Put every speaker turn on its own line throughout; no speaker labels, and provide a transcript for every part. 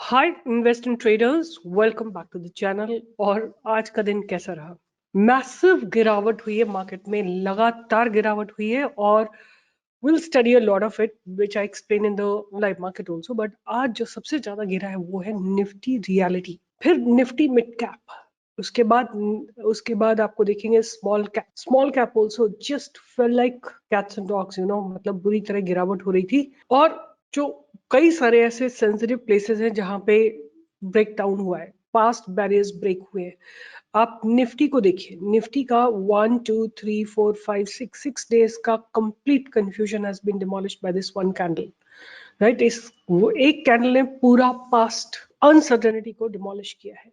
Hi investment traders, welcome back to the channel. और आज का दिन कैसा रहा? मैसिव गिरावट हुई है मार्केट में, लगातार गिरावट हुई है और will study a lot of it which I explain in the live market also. But आज जो सबसे ज्यादा गिरा है वो है निफ्टी रियलिटी, फिर निफ्टी मिड कैप, उसके बाद आपको देखेंगे small cap also just fail like cats and dogs, मतलब बुरी तरह गिरावट हो रही थी। और जो कई सारे ऐसे सेंसिटिव प्लेसेस हैं जहां पे ब्रेक डाउन हुआ है, पास्ट बैरियर्स ब्रेक हुए हैं। आप निफ्टी को देखिए, निफ्टी का 1 2 3 4 5 6 डेज का complete confusion has been demolished by this one candle, right. वो एक कैंडल ने पूरा पास्ट अनसर्टेनिटी को डिमोलिश किया है।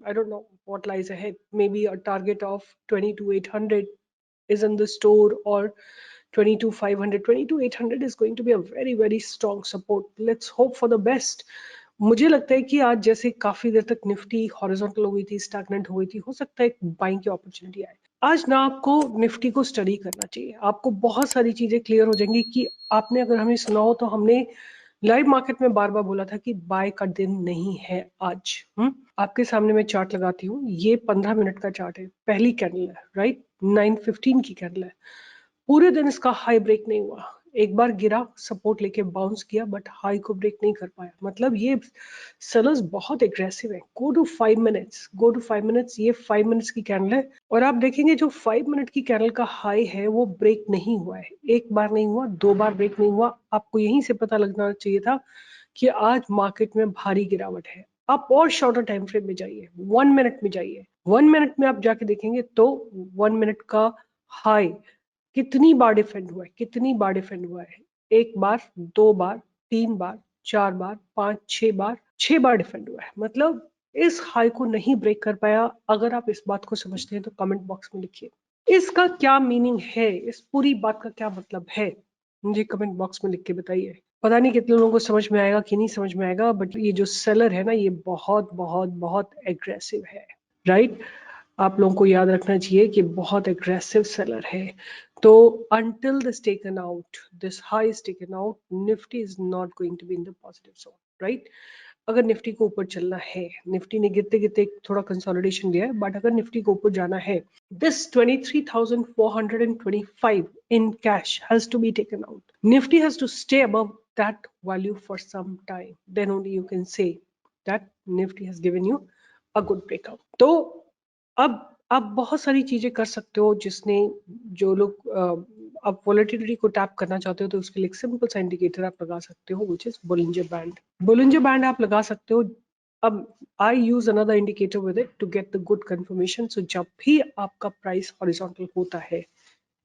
I don't know what lies ahead. Maybe a target of 22,800 is in the store, or 22,500. 22,800 is going to be a very, very strong support. Let's hope for the best. मुझे लगता है कि आज जैसे काफी देर तक निफ्टी हॉरिजॉन्टल हो गई थी, स्टैग्नेंट हो गई थी, हो सकता है एक बाइंग की अपॉर्चुनिटी आए। आज ना आपको निफ्टी को स्टडी करना चाहिए, आपको बहुत सारी चीजें क्लियर हो जाएंगी कि आपने, अगर हमें सुना हो तो हमने लाइव मार्केट में बार बार बोला था कि बाय का दिन नहीं है आज। आपके सामने मैं चार्ट लगाती हूँ, ये 15 मिनट का चार्ट है, पहली कैंडल है, राइट, 9:15 की कैंडल है। पूरे दिन इसका हाई ब्रेक नहीं हुआ, एक बार गिरा, सपोर्ट लेके बाउंस किया, बट हाई को ब्रेक नहीं कर पाया। मतलब ये सेलर्स बहुत एग्रेसिव है। गो टू 5 मिनट्स, ये 5 मिनट्स की कैंडल है और आप देखेंगे जो 5 मिनट की कैंडल का हाई है वो ब्रेक नहीं हुआ है। एक बार नहीं हुआ, दो बार ब्रेक नहीं हुआ। आपको यहीं से पता लगना चाहिए था कि आज मार्केट में भारी गिरावट है। आप और शॉर्टर टाइम फ्रेम में जाइए, 1 मिनट में जाइए। 1 मिनट में आप जाके देखेंगे तो 1 मिनट का हाई कितनी बार डिफेंड हुआ है, कितनी बार डिफेंड हुआ है? एक बार, दो बार, तीन बार, चार बार, पांच, 6 बार, 6 बार डिफेंड हुआ है। मतलब इस हाई को नहीं ब्रेक कर पाया। अगर आप इस बात को समझते हैं तो कमेंट बॉक्स में लिखिए, इसका क्या मीनिंग है, इस पूरी बात का क्या मतलब है, मुझे कमेंट बॉक्स में लिख के बताइए। पता नहीं कितने लोगों को समझ में आएगा कि नहीं समझ में आएगा, बट ये जो सेलर है ना, ये बहुत बहुत बहुत एग्रेसिव है, राइट। आप लोगों को याद रखना चाहिए कि बहुत एग्रेसिव सेलर है। तो until this taken out, this high is taken out, Nifty is not going to be in the positive zone, right? अगर निफ्टी को ऊपर चलना है, निफ्टी ने गिरते गिरते थोड़ा कंसोलिडेशन दिया है, बट अगर निफ्टी को ऊपर जाना है, this 23,425 in cash has to be taken out. Nifty has to stay above that value for some time, then only you can say that Nifty has given you a good breakout. तो अब आप बहुत सारी चीजें कर सकते हो, जिसने जो लोग आप वॉलेटिलिटी को टैप करना चाहते हो तो उसके लिए एक सिंपल सा इंडिकेटर आप लगा सकते हो, which is Bollinger band. Bollinger band आप लगा सकते हो। अब I use another indicator with it to get the good confirmation. So जब भी आपका प्राइस हॉरिजॉन्टल होता है,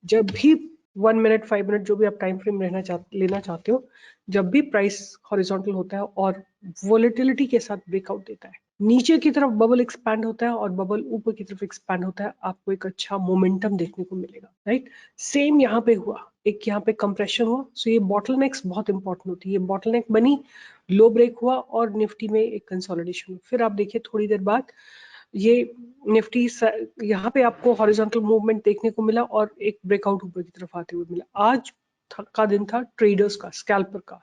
जब भी 1 मिनट, 5 मिनट, जो भी आप टाइम फ्रेम लेना चाहते हो, जब भी प्राइस हॉरिजॉन्टल होता है और वॉलेटिलिटी के साथ ब्रेकआउट देता है, नीचे की तरफ बबल एक्सपैंड होता है और बबल ऊपर की तरफ एक्सपैंड होता है, आपको एक अच्छा मोमेंटम देखने को मिलेगा, राइट। सेम यहाँ पे हुआ, एक यहाँ पे कंप्रेशन हुआ। सो ये बॉटलनेक्स बहुत इंपॉर्टेंट होती है। ये बॉटलनेक बनी, लो ब्रेक हुआ और निफ्टी में एक कंसोलिडेशन। फिर आप देखिए थोड़ी देर बाद ये निफ्टी यहाँ पे आपको हॉरिजॉन्टल मूवमेंट देखने को मिला और एक ब्रेकआउट ऊपर की तरफ आते हुए मिला। आज का दिन था ट्रेडर्स का, स्कैल्पर का,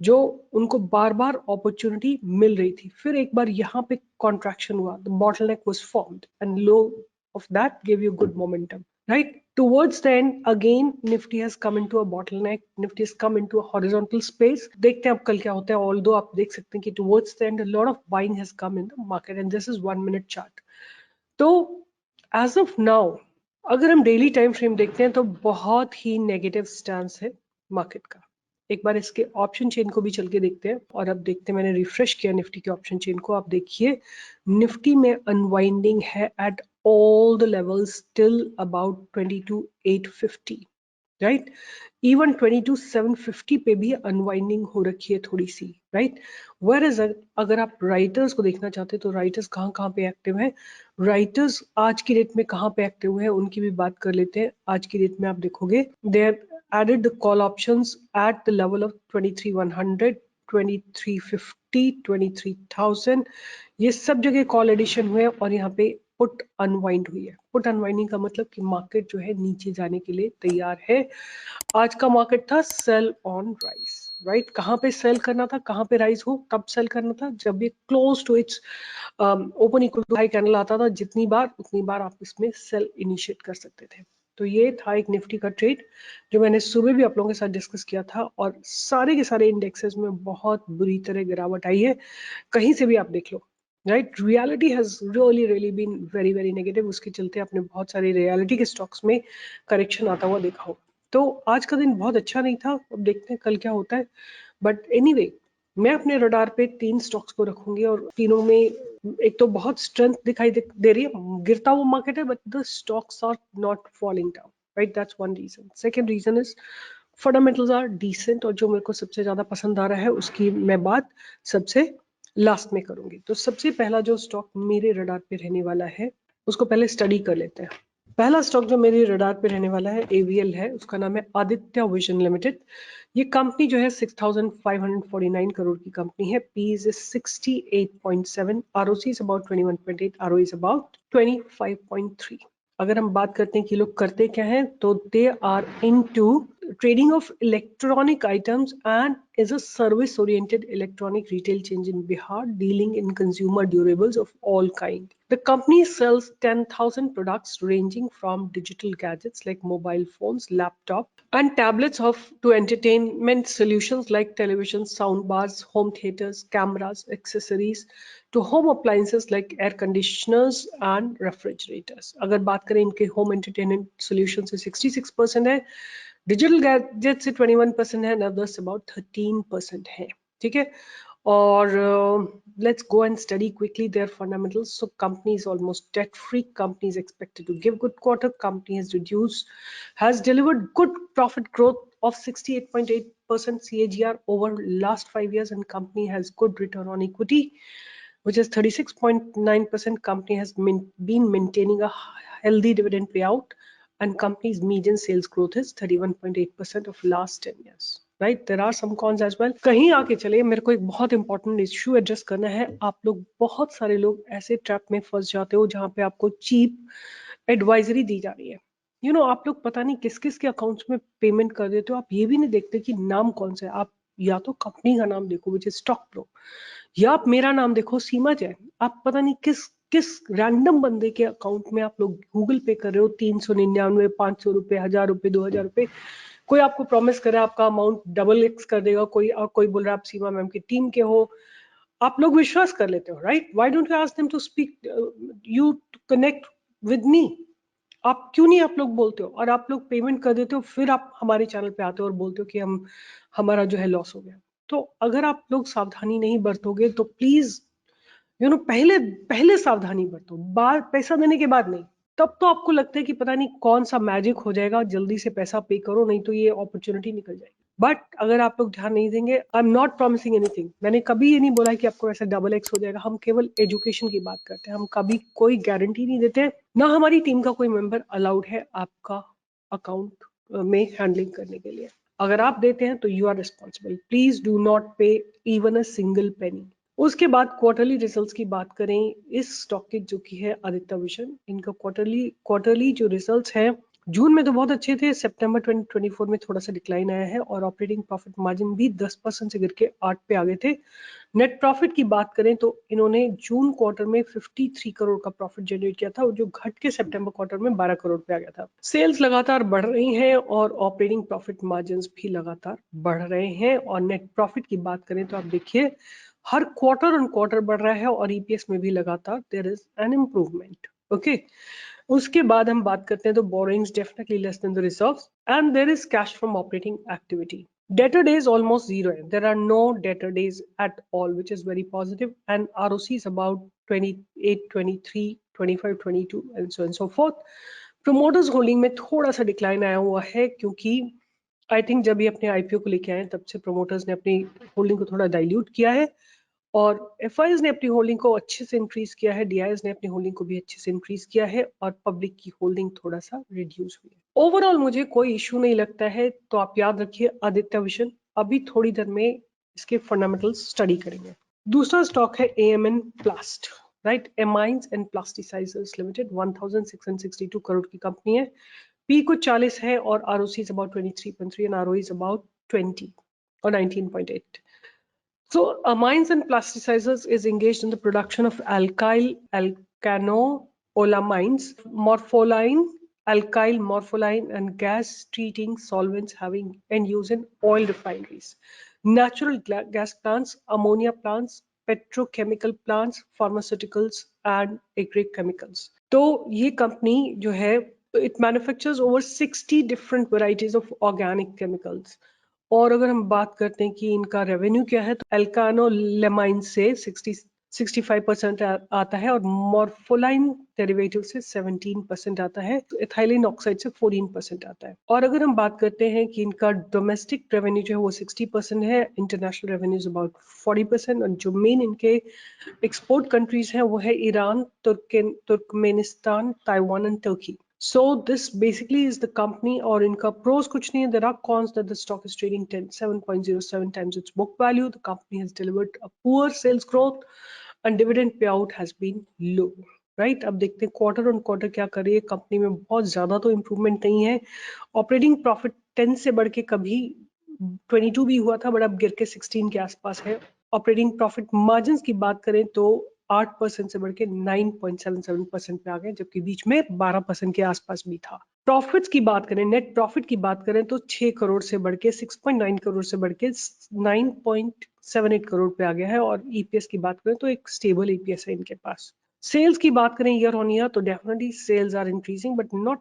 जो उनको बार बार अपॉर्चुनिटी मिल रही थी। फिर एक बार यहाँ पे कॉन्ट्रैक्शन हुआ, the bottleneck was formed and low of that gave you good momentum, right? Towards the end again Nifty has come into a bottleneck, Nifty has come into a horizontal space. देखते हैं अब कल क्या होता है। Although आप देख सकते हैं कि towards the end a lot of buying has come in the market and this is 1 minute chart. तो as of now अगर हम डेली टाइम फ्रेम देखते हैं तो बहुत ही नेगेटिव स्टैंस है मार्केट का। एक बार इसके ऑप्शन चेन को भी चल के देखते हैं। और अब देखते हैं, मैंने रिफ्रेश किया निफ्टी के ऑप्शन चेन को, आप देखिए निफ्टी में अनवाइंडिंग है at all the levels till about 22,850, right. Even 22,750 पे भी अनवाइंडिंग हो रखी है थोड़ी सी, राइट। Whereas अगर आप राइटर्स को देखना चाहते हैं तो राइटर्स कहाँ कहाँ पे एक्टिव है, राइटर्स आज की डेट में कहाँ पे एक्टिव है उनकी भी बात कर लेते हैं। आज की डेट में आप देखोगे they have added the call options at the level of 23,100, 2350, 23,000। ये सब जगह कॉल एडिशन हुए और यहाँ पे पुट अनवाइंड हुई है। पुट अनवाइंडिंग का मतलब कि मार्केट जो है नीचे जाने के लिए तैयार है। आज का मार्केट था सेल ऑन राइज, राइट? कहाँ पे सेल करना था, कहाँ पे राइज हो तब सेल करना था, जब ये close to its open equal to high candle आता था, जितनी बार उतनी बार आप इसमें सेल इनिशिएट कर सकते थे। तो ये था एक निफ्टी का ट्रेड जो मैंने सुबह भी आप लोगों के साथ डिस्कस किया था, और सारे के सारे इंडेक्सेस में बहुत बुरी तरह गिरावट आई है, कहीं से भी आप देख लो, right? Reality has really been very very negative. उसके चलते आपने बहुत सारे रियलिटी के स्टॉक्स में करेक्शन आता हुआ देखा हो। तो आज का दिन बहुत अच्छा नहीं था, अब देखते हैं कल क्या होता है। बट एनीवे, मैं अपने रडार पे 3 स्टॉक्स को रखूंगी, और तीनों में एक तो बहुत स्ट्रेंथ दिखाई दे रही है, गिरता हुआ मार्केट है, but the stocks are not falling down, right? That's one reason. Second reason is fundamentals are decent, और जो मेरे को सबसे ज्यादा पसंद आ रहा है उसकी मैं बात सबसे लास्ट में करूंगी। तो सबसे पहला जो स्टॉक मेरे रडार पे रहने वाला है उसको पहले स्टडी कर लेते हैं। पहला स्टॉक जो मेरे रडार पे रहने वाला है एवीएल है, उसका नाम है आदित्य विजन लिमिटेड। ये कंपनी जो है 6,549 करोड़ की कंपनी है। P is 68.7, ROC is about 21.8, ROE is about 25.3। अगर हम बात करते हैं कि लोग करते क्या हैं, तो they are into trading of electronic items and is a service oriented electronic retail chain in Bihar dealing in consumer durables of all kind. The company sells 10,000 products ranging from digital gadgets like mobile phones, laptop and tablets to entertainment solutions like television, sound bars, home theaters, cameras, accessories to home appliances like air conditioners and refrigerators. अगर बात करें इनके home entertainment solutions से 66% है, digital gadget से 21% है, others about 13% है। ठीक है, और let's go and study quickly their fundamentals. So company is almost debt free, company is expected to give good quarter, company has delivered good profit growth of 68.8% CAGR over last 5 years, and company has good return on equity which is 36.9%. Company has been maintaining a healthy dividend payout, and company's median sales growth is 31.8% of last 10 years. Right? There are some cons as well. कहीं आके चले, मेरे को एक बहुत important issue address करना है। आप लोग, बहुत सारे लोग ऐसे ट्रैप में फंस जाते हो जहां पे आपको चीप एडवाइजरी दी जा रही है। आप लोग पता नहीं किस किस के अकाउंट्स में पेमेंट कर देते हो, आप ये भी नहीं देखते कि नाम कौन सा है। आप या तो कंपनी का नाम देखो विच इज स्टॉक प्रो, या आप मेरा नाम देखो सीमा जैन। आप पता नहीं किस किस रैंडम बंदे के अकाउंट में आप लोग गूगल पे कर रहे हो 399, 500 रुपए, 1000 रुपए, 2000 रुपए। कोई आपको प्रॉमिस करे आपका अमाउंट डबल एक्स कर देगा, कोई बोल रहा है आप सीमा मैम की टीम के हो। आप लोग विश्वास कर लेते हो, right? Why don't you ask them to speak you to connect with me? आप क्यों नहीं आप लोग बोलते हो? और आप लोग पेमेंट कर देते हो, फिर आप हमारे चैनल पे आते हो और बोलते हो कि हमारा जो है लॉस हो गया। तो अगर आप लोग सावधानी नहीं बरतोगे तो प्लीज पहले पहले सावधानी बरतो, बाद पैसा देने के बाद नहीं। तब तो आपको लगता है कि पता नहीं कौन सा मैजिक हो जाएगा, जल्दी से पैसा पे करो नहीं तो ये अपॉर्चुनिटी निकल जाएगी। बट अगर आप लोग ध्यान नहीं देंगे, I am not promising anything, मैंने कभी ये नहीं बोला कि आपको ऐसा डबल एक्स हो जाएगा। हम केवल एजुकेशन की बात करते हैं, हम कभी कोई गारंटी नहीं देते, ना हमारी टीम का कोई मेंबर अलाउड है आपका अकाउंट में हैंडलिंग करने के लिए। अगर आप देते हैं तो you are responsible, please do not pay even a single penny. उसके बाद क्वार्टरली रिजल्ट्स की बात करें, इस स्टॉक की जो की है आदित्य विजन, इनका क्वार्टरली जो रिजल्ट्स हैं जून में तो बहुत अच्छे थे, सितंबर 2024 में थोड़ा सा डिक्लाइन आया है, और ऑपरेटिंग प्रॉफिट मार्जिन भी 10% से गिर के 8 पे आ गए थे। नेट प्रॉफिट की बात करें तो इन्होंने जून क्वार्टर में 53 करोड़ का प्रॉफिट जनरेट किया था, जो घट के सितंबर क्वार्टर में 12 करोड़ पे आ गया था। सेल्स लगातार बढ़ रही हैं और ऑपरेटिंग प्रॉफिट मार्जिन भी लगातार बढ़ रहे हैं। और नेट प्रॉफिट की बात करें तो आप देखिए हर क्वार्टर ऑन क्वार्टर बढ़ रहा है, और ईपीएस में भी लगातार there is an improvement. Okay, उसके बाद हम बात करते हैं तो borrowings definitely less than the reserves, and there is cash from operating activity. Debtor days almost zero. There are no debtor days at all, which is very positive. And ROC is about 28, 23, 25, 22, and so on and so forth. Promoters holding में थोड़ा सा decline आया हुआ है, क्योंकि I think जब ये अपने आईपीओ को लेके आए तब से प्रोमोटर्स ने अपनी होल्डिंग को थोड़ा डाइल्यूट किया है, और एफआईज ने अपनी होल्डिंग को अच्छे से इंक्रीज किया है, डीआईज ने अपनी होल्डिंग को भी अच्छे से इंक्रीज किया है, और पब्लिक की होल्डिंग थोड़ा सा रिड्यूस हुई है। ओवरऑल मुझे कोई इशू नहीं लगता है। तो आप याद रखिए आदित्य विजन, अभी थोड़ी देर में इसके फंडामेंटल्स स्टडी करेंगे। दूसरा स्टॉक है AMN प्लास्ट, right? Amines and plasticisers limited, 1662 crore की कंपनी है। पी को 40 है, और ROC is about 23.3 and ROE is about 20। or 19.8. So amines and plasticizers is engaged in the production of alkyl alkanolamines, morpholine, alkyl morpholine, and gas treating solvents having end use in oil refineries, natural gas plants, ammonia plants, petrochemical plants, pharmaceuticals and agrochemicals. तो ये company जो है it manufactures over 60 different varieties of organic chemicals. और अगर हम बात करते हैं कि इनका रेवेन्यू क्या है, तो एल्कानोलेमाइन से 65% आता है और मॉर्फोलाइन डेरिवेटिव से 17% आता है, तो इथाइलिन ऑक्साइड से 14% आता है। और अगर हम बात करते हैं कि इनका डोमेस्टिक रेवेन्यू जो है वो 60% है, इंटरनेशनल रेवेन्यू इज अबाउट 40%, और जो मेन इनके एक्सपोर्ट कंट्रीज हैं वो है Iran, Turkmenistan, Taiwan and Turkey. So this basically is the company, और इनका pros कुछ नहीं है. There are cons that the stock is trading 7.07 times its book value. The company has delivered a poor sales growth and dividend payout has been low. Right, अब देखते हैं quarter on quarter क्या कर रही है कंपनी में. बहुत ज्यादा तो इम्प्रूवमेंट नहीं है. ऑपरेटिंग प्रॉफिट 10 से बढ़ के कभी 22 भी हुआ था, बट अब गिर के 16 के आसपास है. ऑपरेटिंग प्रॉफिट मार्जिन की बात करें तो 8% से बढ़ के 9.77% पे आ गए, जबकि बीच में 12% के आसपास भी था. प्रॉफिट्स की बात करें, नेट प्रॉफिट की बात करें तो 6 करोड़ से बढ़ के 6.9 करोड़ से बढ़ के 9.78 करोड़ पे आ गया है. और ईपीएस की बात करें तो एक स्टेबल ईपीएस है इनके पास. सेल्स की बात करें ईयर ऑन ईयर तो definitely sales are increasing but not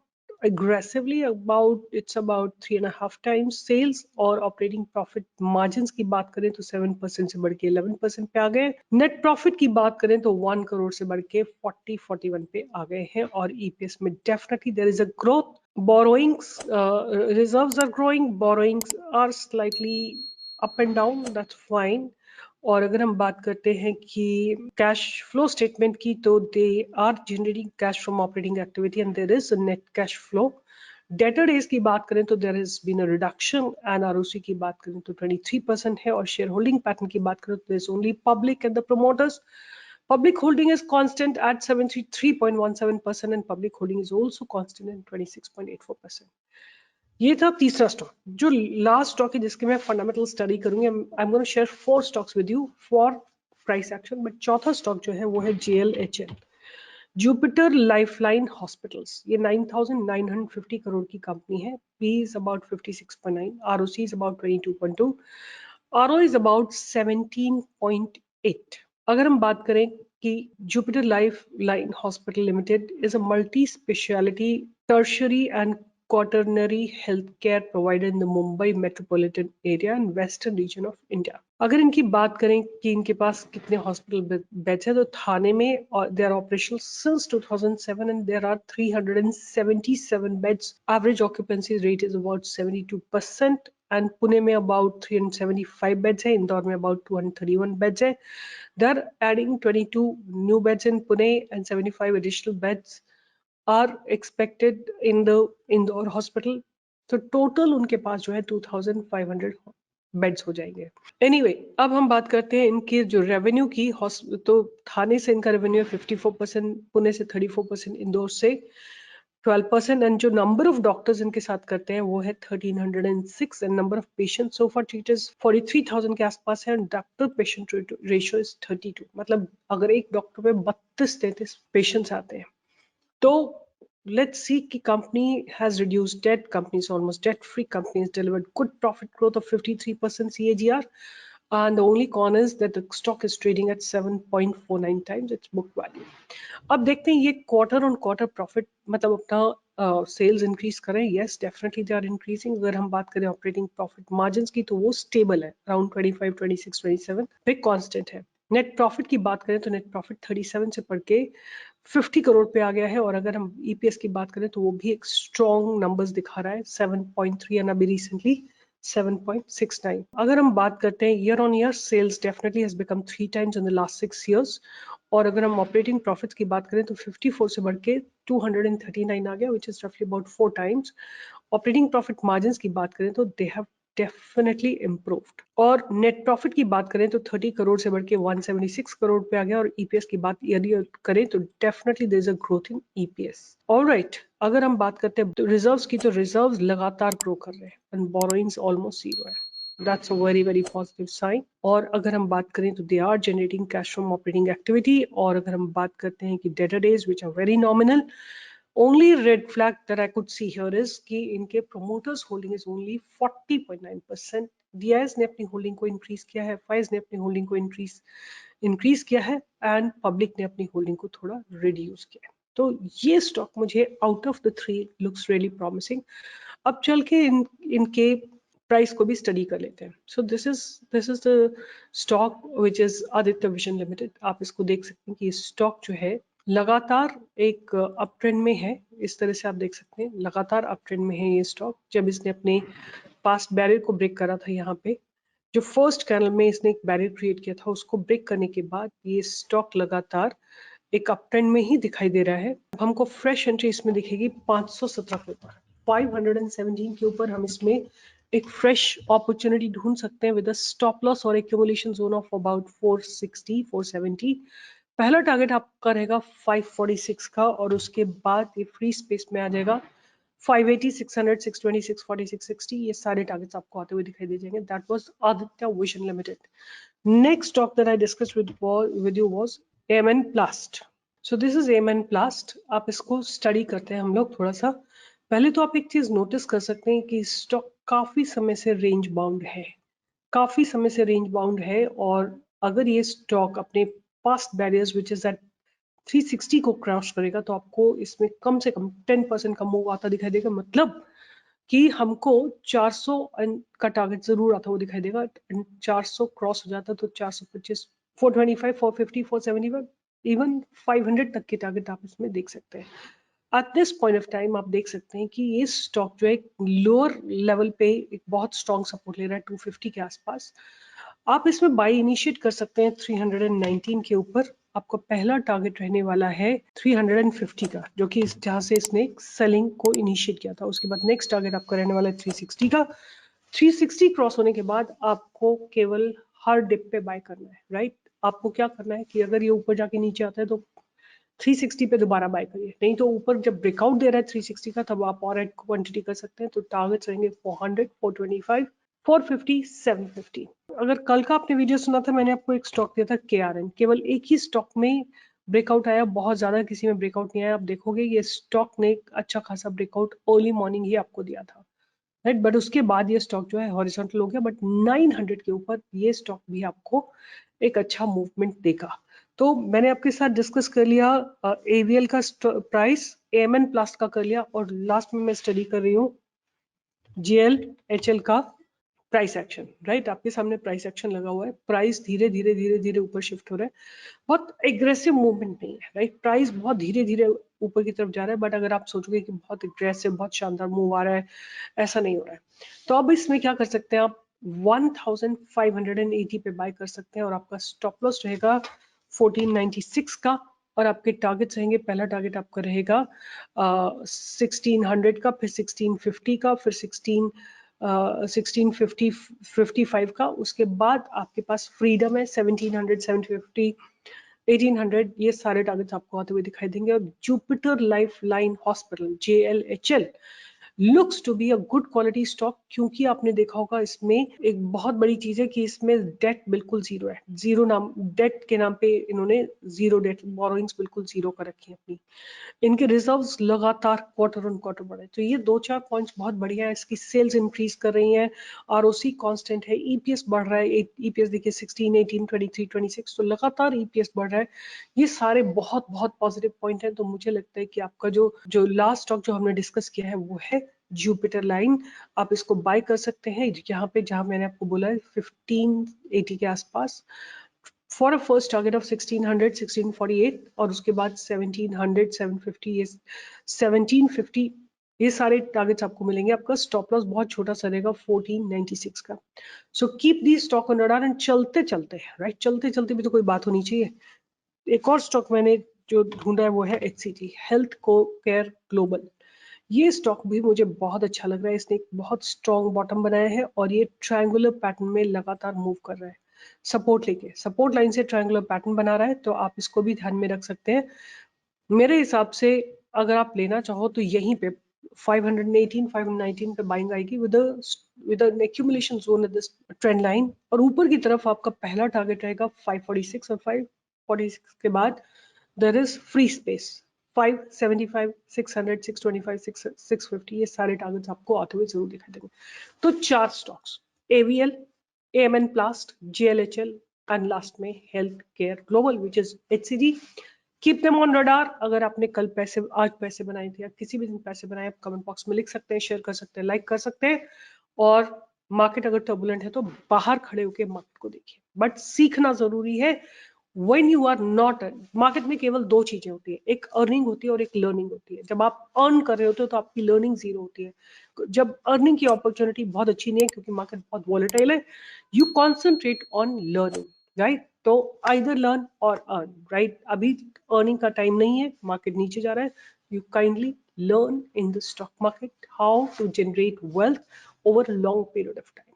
aggressively. It's about 3.5 times sales. और ऑपरेटिंग प्रॉफिट मार्जिन्स की बात करें तो 7% से बढ़ के 11% पे आ गए. नेट प्रॉफिट की बात करें तो 1 करोड़ से बढ़ के 41 पे आ गए हैं. और ईपीएस में definitely there is a growth. Borrowings, reserves are growing, borrowings are slightly up and down, that's fine. और अगर हम बात करते हैं कि कैश फ्लो स्टेटमेंट की, तो they are generating cash from operating activity and there is net cash flow. Debtor days की बात करें तो there has been a reduction, and ROC की बात करें तो 23% है. और शेयर होल्डिंग पैटर्न की बात करें तो there is only public and the promoters. Public holding is constant at 73.17% and public holding is also constant at 26.84%. ये था तीसरा स्टॉक. जो लास्ट स्टॉक है जिसके मैं फंडामेंटल स्टडी करूंगी, I am gonna share 4 stocks with you for price action. But चौथा stock जो है वो है JLHL, जुपिटर लाइफलाइन हॉस्पिटल्स. ये 9,950 करोड़ की कंपनी है. P is about 56.9, ROC is about 22.2, ROE is about 17.8. अगर हम बात करें कि Jupiter lifeline hospital limited is a multi speciality tertiary and quaternary healthcare provider in the Mumbai metropolitan area and western region of India. अगर इनकी बात करें कि इनके पास कितने हॉस्पिटल बेड्स हैं, तो थाने में they are operational since 2007 and there are 377 beds. Average occupancy rate is about 72% and Pune में about 375 beds है, इंदौर में about 231 beds है. They are adding 22 new beds in Pune and 75 additional beds are expected in the Indore hospital. तो total उनके पास जो है 2500 beds हो जाएंगे. एनीवे, अब हम बात करते हैं इनके जो रेवेन्यू की. तो थाने से इनका रेवेन्यू है 54%, पुणे से 34%, इंदौर से 12%. एंड जो नंबर ऑफ डॉक्टर्स इनके साथ करते हैं वो है 1306 and number of patient so far treated 43,000 के आसपास है. Doctor patient ratio is 32. मतलब अगर एक डॉक्टर पे 32-33 पेशेंट्स आते हैं. So let's see कि company has reduced debt. Company is almost debt free. Company has delivered good profit growth of 53% CAGR. And the only con is that the stock is trading at 7.49 times its book value. अब देखते हैं ये quarter on quarter profit मतलब अपना sales increase करें. Yes, definitely they are increasing. अगर हम बात करें ऑपरेटिंग प्रॉफिट मार्जिन्स की तो वो स्टेबल है, अराउंड 25, 26, 27 पे कांस्टेंट है. नेट प्रॉफिट की बात करें तो नेट प्रॉफिट 37 से बढ़ के 50 करोड़ पे आ गया है. और अगर हम ईपीएस की बात करें तो वो भी एक स्ट्रॉन्ग नंबर्स दिखा रहा है, 7.3 एंड अभी रिसेंटली 7.69. अगर हम बात करते हैं year on year, sales definitely has become 3 times in the last 6 years. और अगर हम ऑपरेटिंग प्रॉफिट्स की बात करें तो 54 से बढ़ के 239 आ गया, विच इज रफली about 4 times. Operating profit margins की बात करें तो दे हैव डेफिनेटली इम्प्रूव्ड. और नेट प्रॉफिट की बात करें तो 30 करोड़ से बढ़ के 176 करोड़ पे आ गया. और ईपीएस की बात यदि करें तो definitely there is a growth in EPS. Alright, अगर हम बात करते हैं रिजर्व्स की तो रिजर्व्स लगातार ग्रो कर रहे हैं एंड बोरोइंग्स ऑलमोस्ट जीरो है. That's a very positive sign. और अगर हम बात करें तो they are generating cash from operating activity. और अगर हम बात करते हैं कि debtor days which are very nominal, only red flag that I could see here is कि इनके promoters holding is only 40.9%। DIS ने अपनी होल्डिंग को इंक्रीज किया है, फाइज ने अपनी होल्डिंग को इंक्रीज किया है, एंड पब्लिक ने अपनी होल्डिंग को थोड़ा रिड्यूस किया है। तो ये स्टॉक मुझे out of the three looks really promising. अब चल के इनके प्राइस को भी स्टडी कर लेते हैं। सो this is the stock which is Aditya Vision limited. आप इसको देख सकते हैं कि स्टॉक जो है लगातार एक अप ट्रेंड में है। इस तरह से आप देख सकते हैं लगातार अप ट्रेंड में है ये स्टॉक। जब इसने अपने पास्ट बैरियर को ब्रेक करा था, यहाँ पे जो फर्स्ट कैंडल में इसने एक बैरियर क्रिएट किया था, उसको ब्रेक करने के बाद ये स्टॉक लगातार एक अप ट्रेंड में ही दिखाई दे रहा है। हमको फ्रेश एंट्री इसमें दिखेगी 517 के ऊपर, 517 के ऊपर हम इसमें एक फ्रेश अपॉर्चुनिटी ढूंढ सकते हैं विद अ स्टॉप लॉस और एक्यूमुलेशन जोन ऑफ अबाउट 460 470। पहला टारगेट आपका रहेगा 546 का, और उसके बाद ये फ्री स्पेस में आ जाएगा 580 600 620 640 660। ये सारे टारगेट्स आपको आते हुए दिखाई दे जाएंगे। That was Aditya Vision Limited. Next stock that I discussed with you was MN Plast. So this is MN Plast. आप इसको स्टडी करते हैं हम लोग थोड़ा सा। पहले तो आप एक चीज नोटिस कर सकते हैं कि स्टॉक काफी समय से रेंज बाउंड है, काफी समय से रेंज बाउंड है। और अगर ये स्टॉक अपने past barriers which is at 360 को क्रॉस करेगा तो आपको इसमें कम से कम 10% का मूव आता दिखाई देगा। मतलब कि हमको 400 का टारगेट जरूर आता हुआ दिखाई देगा। 400 क्रॉस हो जाता तो 425 425 450 475 इवन 500 तक के टारगेट आप इसमें देख सकते हैं। At this point of time आप देख सकते हैं कि ये स्टॉक जो है लोअर लेवल पे एक बहुत स्ट्रॉन्ग सपोर्ट ले रहा है 250 के आसपास। आप इसमें बाई इनिशिएट कर सकते हैं 319 के ऊपर। आपका पहला टारगेट रहने वाला है 350 का, जो कि जहां से इसने सेलिंग को इनिशिएट किया था। उसके बाद नेक्स्ट टारगेट आपका रहने वाला है 360 का। 360 क्रॉस होने के बाद आपको केवल हर डिप पे बाय करना है, राइट। आपको क्या करना है कि अगर ये ऊपर जाके नीचे आता है तो 360 पे दोबारा बाय करिए, नहीं तो ऊपर जब ब्रेकआउट दे रहा है 360 का तब आप और एड क्वांटिटी कर सकते हैं। तो टारगेट्स रहेंगे 400 425 450 750। अगर कल का आपने वीडियो सुना था, मैंने आपको एक स्टॉक दिया था KRN। केवल एक ही स्टॉक में ब्रेकआउट आया, बहुत ज्यादा किसी में ब्रेकआउट नहीं आया। आप देखोगे ये स्टॉक ने एक अच्छा खासा ब्रेकआउट अर्ली मॉर्निंग ही आपको दिया था, राइट। बट उसके बाद ये स्टॉक जो है हॉरिजॉन्टल हो गया। बट 900 के ऊपर ये स्टॉक भी आपको एक अच्छा मूवमेंट देगा। तो मैंने आपके साथ डिस्कस कर लिया AVL का प्राइस, AMN प्लास्ट का कर लिया, और लास्ट में मैं स्टडी कर रही हूँ GLHL का प्राइस एक्शन, राइट। आपके सामने प्राइस एक्शन लगा हुआ है। प्राइस धीरे धीरे धीरे धीरे ऊपर शिफ्ट हो रहा है। बहुत एग्रेसिव मूवमेंट नहीं है, राइट। प्राइस बहुत धीरे धीरे ऊपर की तरफ जा रहा है। बट अगर आप सोचोगे कि बहुत एग्रेसिव बहुत शानदार मूव आ रहा है, ऐसा नहीं हो रहा है। तो अब इसमें क्या कर सकते हैं आप, 1580 पे बाय कर सकते हैं, और आपका स्टॉप लॉस रहेगा 1496 का। और आपके टारगेट्स रहेंगे, पहला टारगेट आपका रहेगा 1600 का, फिर 1650 का, फिर 1650 55 का। उसके बाद आपके पास फ्रीडम है 1700 750 1800। ये सारे टारगेट्स आपको आते हुए दिखाई देंगे। और Jupiter Life Line Hospital JLHL looks to be a good quality stock, क्योंकि आपने देखा होगा इसमें एक बहुत बड़ी चीज है कि इसमें डेट बिल्कुल जीरो है। जीरो नाम डेट के नाम पे इन्होंने जीरो डेट बोरोइंग्स बिल्कुल जीरो कर रखी है अपनी। इनके रिजर्व्स लगातार क्वार्टर ऑन क्वार्टर बढ़े। तो ये 2-4 पॉइंट्स बहुत बढ़िया है। इसकी सेल्स इंक्रीज कर रही हैं, ROC कांस्टेंट है, EPS बढ़ रहा है। EPS देखिए 16 18 23 26, तो लगातार EPS बढ़ रहा है। ये सारे बहुत बहुत पॉजिटिव पॉइंट हैं। तो मुझे लगता है कि आपका जो जो लास्ट स्टॉक जो हमने डिस्कस किया है वो है जुपिटर लाइन। आप इसको बाय कर सकते हैं यहाँ पे, जहां मैंने आपको बोला है 1580 के आसपास, for a first target of 1600 1648, और उसके बाद 1700 750। ये 1750 ये सारे टारगेट्स आपको मिलेंगे। आपका स्टॉप लॉस बहुत छोटा सा रहेगा 1496 का। So keep the stock on radar. And चलते चलते, राइट, चलते चलते भी तो कोई बात होनी चाहिए। एक और स्टॉक मैंने जो ढूंढा है वो है HCG हेल्थ को केयर ग्लोबल। ये स्टॉक भी मुझे बहुत अच्छा लग रहा है। इसने एक बहुत स्ट्रॉन्ग बॉटम बनाया है, और ये ट्रायंगुलर पैटर्न में लगातार मूव कर रहा है, सपोर्ट लेके सपोर्ट लाइन से ट्रायंगुलर पैटर्न बना रहा है। तो आप इसको भी ध्यान में रख सकते हैं। मेरे हिसाब से अगर आप लेना चाहो तो यहीं पे 518 519 पे बाइंग आएगी with an accumulation zone at this trend line, और ऊपर की तरफ आपका पहला टारगेट रहेगा 546, और 546 के बाद देयर इज फ्री स्पेस 575 600 625 650, ये सारे टारगेट्स आपको आते हुए जरूर दिखाई देंगे। तो 4 stocks, AVL, AMN Plast, JLHL and last में Health Care Global which is HCG. Keep them on radar. अगर आपने कल पैसे, आज पैसे बनाए थे या किसी भी दिन पैसे बनाए, आप कमेंट बॉक्स में लिख सकते हैं, शेयर कर सकते हैं, लाइक कर सकते हैं। और मार्केट अगर टर्बुलेंट है तो बाहर खड़े होकर मार्केट को देखिए, बट सीखना जरूरी है। when you are not, market में केवल दो चीजें होती है, एक अर्निंग होती है और एक लर्निंग होती है। जब आप अर्न कर रहे होते हो तो आपकी लर्निंग जीरो होती है। जब अर्निंग की अपॉर्चुनिटी बहुत अच्छी नहीं है क्योंकि मार्केट बहुत वॉलेटाइल है, you concentrate on learning, right. तो आइदर लर्न और अर्न, राइट। अभी अर्निंग का टाइम नहीं है, मार्केट नीचे जा रहा है। You kindly learn in the stock market how to generate wealth over a long period of time.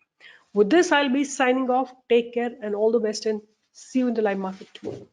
With this, I'll be signing off. Take care and all the best, and see you in the live market tomorrow.